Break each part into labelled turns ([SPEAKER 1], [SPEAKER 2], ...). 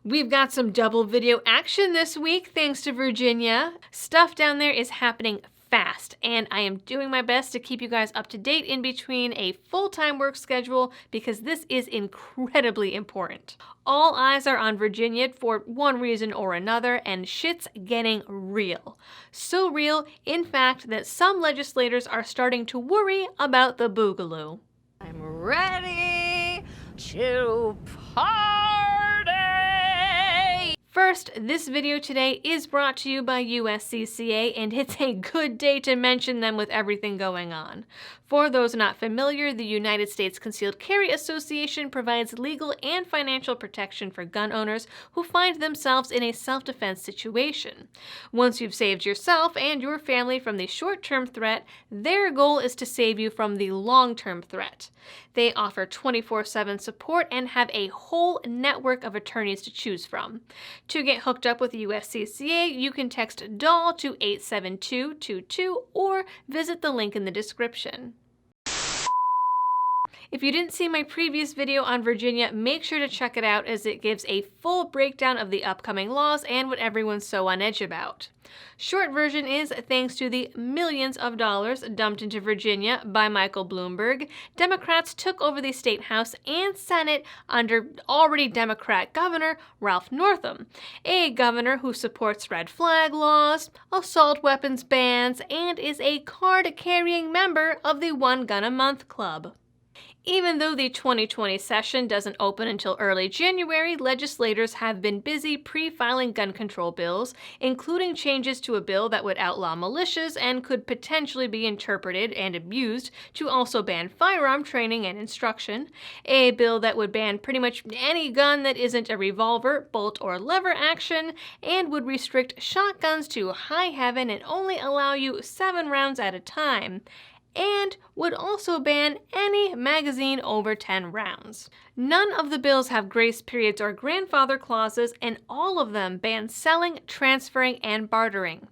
[SPEAKER 1] We've got some double video action this week thanks to Virginia. Stuff down there is happening fast, and I am doing my best to keep you guys up to date in between a full-time work schedule because this is incredibly important. All eyes are on Virginia for one reason or another, and shit's getting real. So real, in fact, that some legislators are starting to worry about the Boogaloo.
[SPEAKER 2] I'm ready to party!
[SPEAKER 1] First, this video today is brought to you by USCCA, and it's a good day to mention them with everything going on. For those not familiar, the United States Concealed Carry Association provides legal and financial protection for gun owners who find themselves in a self-defense situation. Once you've saved yourself and your family from the short-term threat, their goal is to save you from the long-term threat. They offer 24/7 support and have a whole network of attorneys to choose from. To get hooked up with USCCA, you can text DOLL to 87222 or visit the link in the description. If you didn't see my previous video on Virginia, make sure to check it out as it gives a full breakdown of the upcoming laws and what everyone's so on edge about. Short version is, thanks to the millions of dollars dumped into Virginia by Michael Bloomberg, Democrats took over the state house and Senate under already Democrat Governor Ralph Northam, a governor who supports red flag laws, assault weapons bans, and is a card-carrying member of the One Gun a Month Club. Even though the 2020 session doesn't open until early January, legislators have been busy pre-filing gun control bills, including changes to a bill that would outlaw militias and could potentially be interpreted and abused to also ban firearm training and instruction, a bill that would ban pretty much any gun that isn't a revolver, bolt, or lever action, and would restrict shotguns to high heaven and only allow you 7 rounds at a time, and would also ban any magazine over 10 rounds. None of the bills have grace periods or grandfather clauses, and all of them ban selling, transferring, and bartering.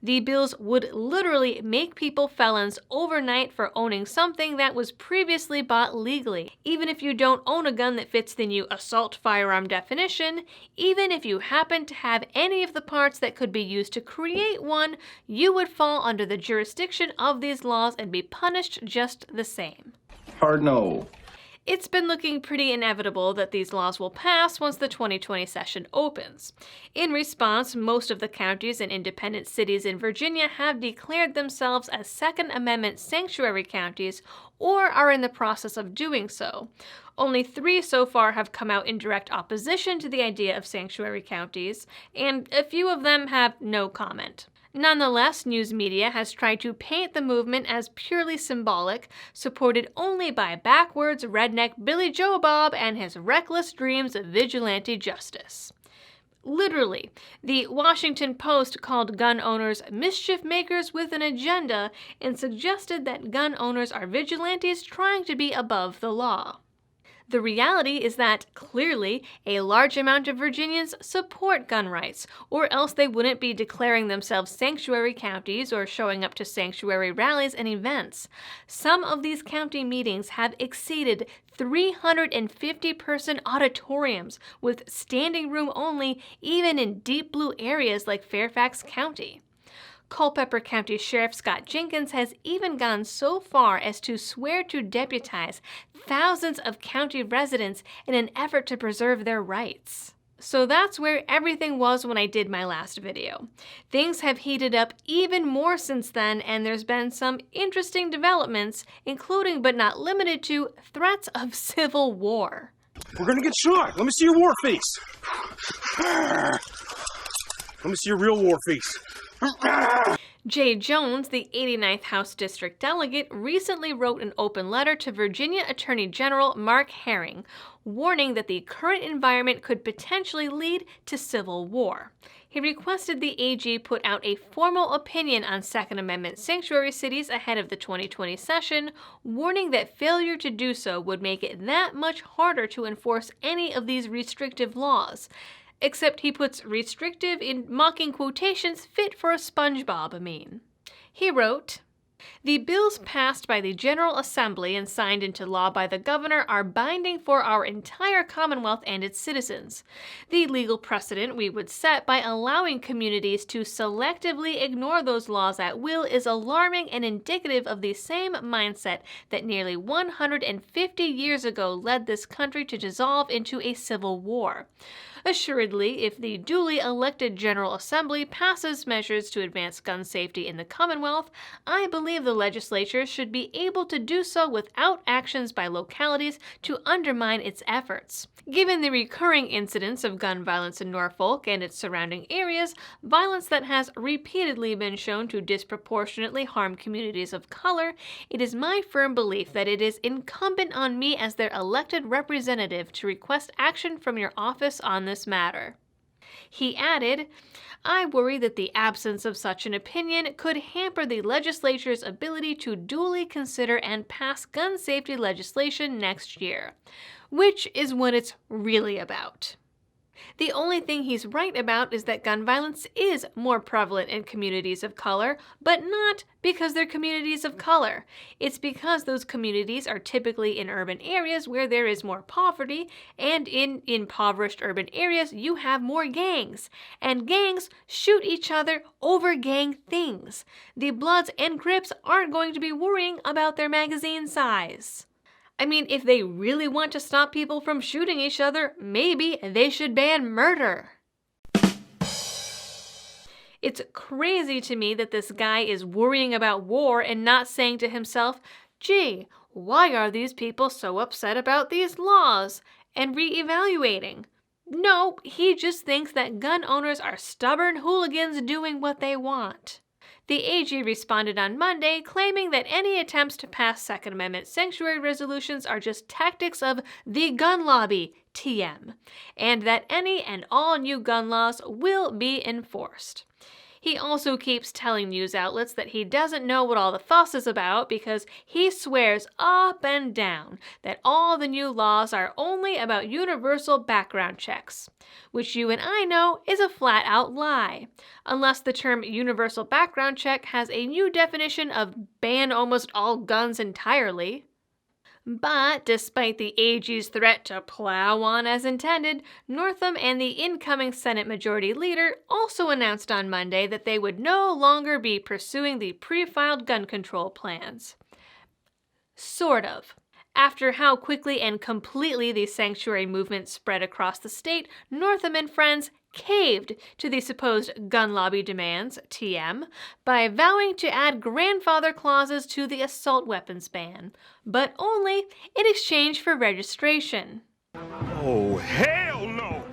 [SPEAKER 1] The bills would literally make people felons overnight for owning something that was previously bought legally. Even if you don't own a gun that fits the new assault firearm definition, even if you happen to have any of the parts that could be used to create one, you would fall under the jurisdiction of these laws and be punished just the same.
[SPEAKER 3] Hard no.
[SPEAKER 1] It's been looking pretty inevitable that these laws will pass once the 2020 session opens. In response, most of the counties and independent cities in Virginia have declared themselves as Second Amendment sanctuary counties or are in the process of doing so. Only 3 so far have come out in direct opposition to the idea of sanctuary counties, and a few of them have no comment. Nonetheless, news media has tried to paint the movement as purely symbolic, supported only by backwards redneck Billy Joe Bob and his reckless dreams of vigilante justice. Literally, the Washington Post called gun owners mischief makers with an agenda and suggested that gun owners are vigilantes trying to be above the law. The reality is that, clearly, a large amount of Virginians support gun rights, or else they wouldn't be declaring themselves sanctuary counties or showing up to sanctuary rallies and events. Some of these county meetings have exceeded 350-person auditoriums with standing room only, even in deep blue areas like Fairfax County. Culpeper County Sheriff Scott Jenkins has even gone so far as to swear to deputize thousands of county residents in an effort to preserve their rights. So that's where everything was when I did my last video. Things have heated up even more since then, and there's been some interesting developments, including but not limited to threats of civil war.
[SPEAKER 4] We're gonna get shot. Let me see your war face. Let me see your real war face.
[SPEAKER 1] Jay Jones, the 89th House District Delegate, recently wrote an open letter to Virginia Attorney General Mark Herring, warning that the current environment could potentially lead to civil war. He requested the AG put out a formal opinion on Second Amendment sanctuary cities ahead of the 2020 session, warning that failure to do so would make it that much harder to enforce any of these restrictive laws. Except he puts restrictive in mocking quotations fit for a SpongeBob meme. He wrote, The bills passed by the General Assembly and signed into law by the governor are binding for our entire Commonwealth and its citizens. The legal precedent we would set by allowing communities to selectively ignore those laws at will is alarming and indicative of the same mindset that nearly 150 years ago led this country to dissolve into a civil war. Assuredly, if the duly elected General Assembly passes measures to advance gun safety in the Commonwealth, I believe the legislature should be able to do so without actions by localities to undermine its efforts. Given the recurring incidents of gun violence in Norfolk and its surrounding areas, violence that has repeatedly been shown to disproportionately harm communities of color, it is my firm belief that it is incumbent on me as their elected representative to request action from your office on this matter. He added, I worry that the absence of such an opinion could hamper the legislature's ability to duly consider and pass gun safety legislation next year, which is what it's really about. The only thing he's right about is that gun violence is more prevalent in communities of color, but not because they're communities of color. It's because those communities are typically in urban areas where there is more poverty, and in impoverished urban areas you have more gangs, and gangs shoot each other over gang things. The Bloods and Crips aren't going to be worrying about their magazine size. I mean, if they really want to stop people from shooting each other, maybe they should ban murder. It's crazy to me that this guy is worrying about war and not saying to himself, gee, why are these people so upset about these laws? And reevaluating. No, he just thinks that gun owners are stubborn hooligans doing what they want. The AG responded on Monday, claiming that any attempts to pass Second Amendment sanctuary resolutions are just tactics of the gun lobby, TM, and that any and all new gun laws will be enforced. He also keeps telling news outlets that he doesn't know what all the fuss is about because he swears up and down that all the new laws are only about universal background checks, which you and I know is a flat-out lie, unless the term universal background check has a new definition of ban almost all guns entirely. But despite the AG's threat to plow on as intended, Northam and the incoming Senate Majority Leader also announced on Monday that they would no longer be pursuing the pre-filed gun control plans. Sort of. After how quickly and completely the sanctuary movement spread across the state, Northam and friends caved to the supposed gun lobby demands, TM, by vowing to add grandfather clauses to the assault weapons ban, but only in exchange for registration.
[SPEAKER 4] Oh, hell no!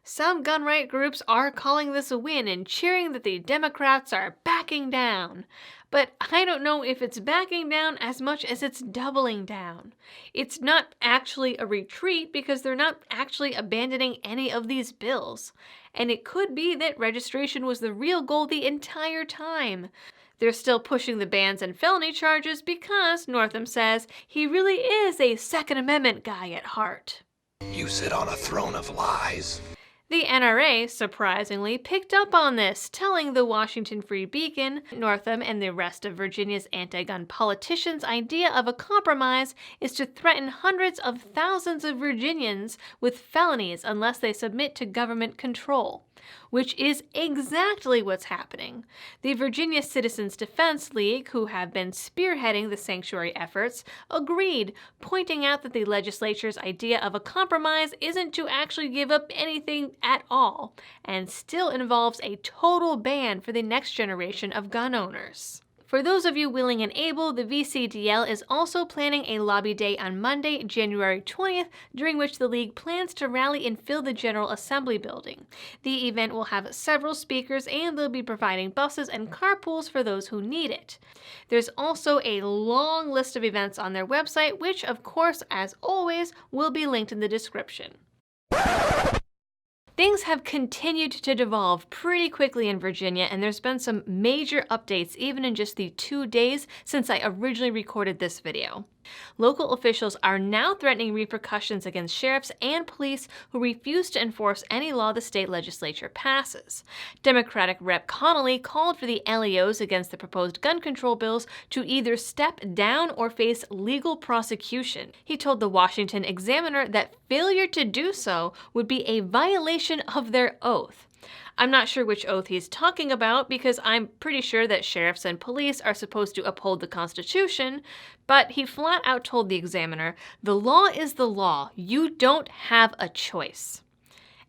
[SPEAKER 1] Some gun right groups are calling this a win and cheering that the Democrats are backing down. But I don't know if it's backing down as much as it's doubling down. It's not actually a retreat because they're not actually abandoning any of these bills. And it could be that registration was the real goal the entire time. They're still pushing the bans and felony charges because, Northam says, he really is a Second Amendment guy at heart.
[SPEAKER 3] You sit on a throne of lies.
[SPEAKER 1] The NRA, surprisingly, picked up on this, telling the Washington Free Beacon, Northam and the rest of Virginia's anti-gun politicians' idea of a compromise is to threaten hundreds of thousands of Virginians with felonies unless they submit to government control, which is exactly what's happening. The Virginia Citizens Defense League, who have been spearheading the sanctuary efforts, agreed, pointing out that the legislature's idea of a compromise isn't to actually give up anything at all, and still involves a total ban for the next generation of gun owners. For those of you willing and able, the VCDL is also planning a lobby day on Monday, January 20th, during which the league plans to rally and fill the General Assembly building. The event will have several speakers and they'll be providing buses and carpools for those who need it. There's also a long list of events on their website, which of course, as always, will be linked in the description. Things have continued to devolve pretty quickly in Virginia, and there's been some major updates even in just the 2 days since I originally recorded this video. Local officials are now threatening repercussions against sheriffs and police who refuse to enforce any law the state legislature passes. Democratic Rep. Connolly called for the LEOs against the proposed gun control bills to either step down or face legal prosecution. He told the Washington Examiner that failure to do so would be a violation of their oath. I'm not sure which oath he's talking about because I'm pretty sure that sheriffs and police are supposed to uphold the Constitution, but he flat out told the Examiner, "The law is the law. You don't have a choice."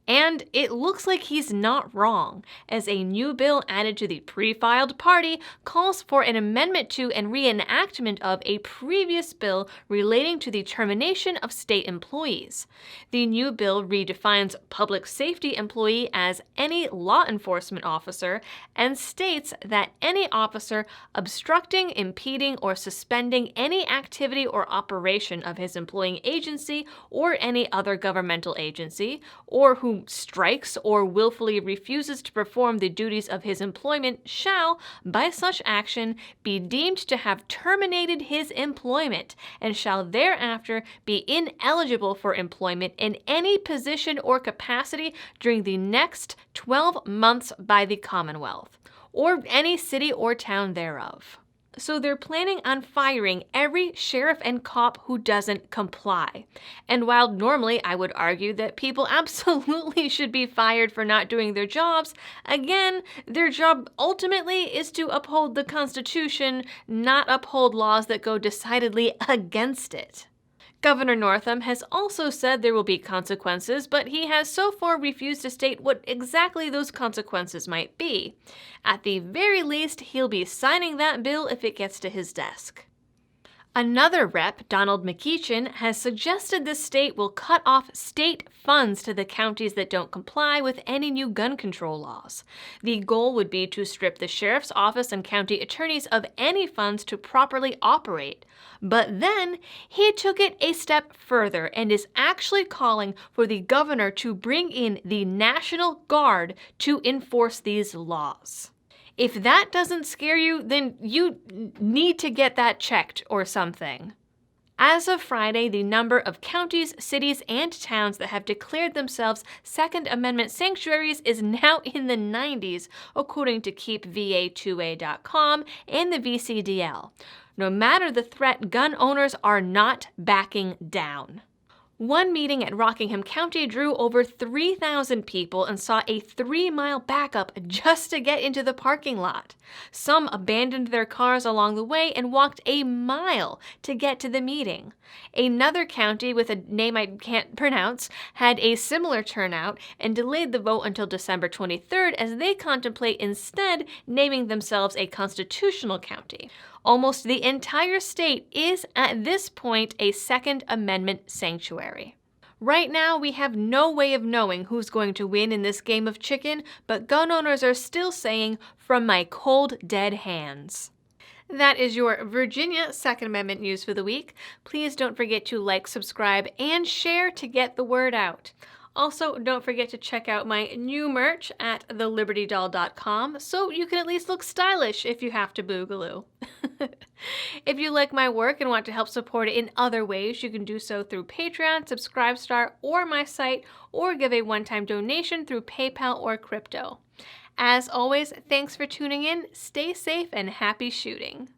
[SPEAKER 1] And it looks like he's not wrong, as a new bill added to the pre-filed party calls for an amendment to and reenactment of a previous bill relating to the termination of state employees. The new bill redefines public safety employee as any law enforcement officer and states that any officer obstructing, impeding, or suspending any activity or operation of his employing agency or any other governmental agency, or who strikes or willfully refuses to perform the duties of his employment shall, by such action, be deemed to have terminated his employment, and shall thereafter be ineligible for employment in any position or capacity during the next 12 months by the Commonwealth, or any city or town thereof. So they're planning on firing every sheriff and cop who doesn't comply. And while normally I would argue that people absolutely should be fired for not doing their jobs, again, their job ultimately is to uphold the Constitution, not uphold laws that go decidedly against it. Governor Northam has also said there will be consequences, but he has so far refused to state what exactly those consequences might be. At the very least, he'll be signing that bill if it gets to his desk. Another rep, Donald McEachin, has suggested the state will cut off state funds to the counties that don't comply with any new gun control laws. The goal would be to strip the sheriff's office and county attorneys of any funds to properly operate. But then he took it a step further and is actually calling for the governor to bring in the National Guard to enforce these laws. If that doesn't scare you, then you need to get that checked or something. As of Friday, the number of counties, cities, and towns that have declared themselves Second Amendment sanctuaries is now in the 90s, according to KeepVA2A.com and the VCDL. No matter the threat, gun owners are not backing down. One meeting at Rockingham County drew over 3,000 people and saw a 3-mile backup just to get into the parking lot. Some abandoned their cars along the way and walked a mile to get to the meeting. Another county with a name I can't pronounce had a similar turnout and delayed the vote until December 23rd as they contemplate instead naming themselves a constitutional county. Almost the entire state is, at this point, a Second Amendment sanctuary. Right now, we have no way of knowing who's going to win in this game of chicken, but gun owners are still saying, "From my cold, dead hands." That is your Virginia Second Amendment news for the week. Please don't forget to like, subscribe, and share to get the word out. Also, don't forget to check out my new merch at thelibertydoll.com so you can at least look stylish if you have to boogaloo. If you like my work and want to help support it in other ways, you can do so through Patreon, Subscribestar, or my site, or give a one-time donation through PayPal or crypto. As always, thanks for tuning in, stay safe, and happy shooting.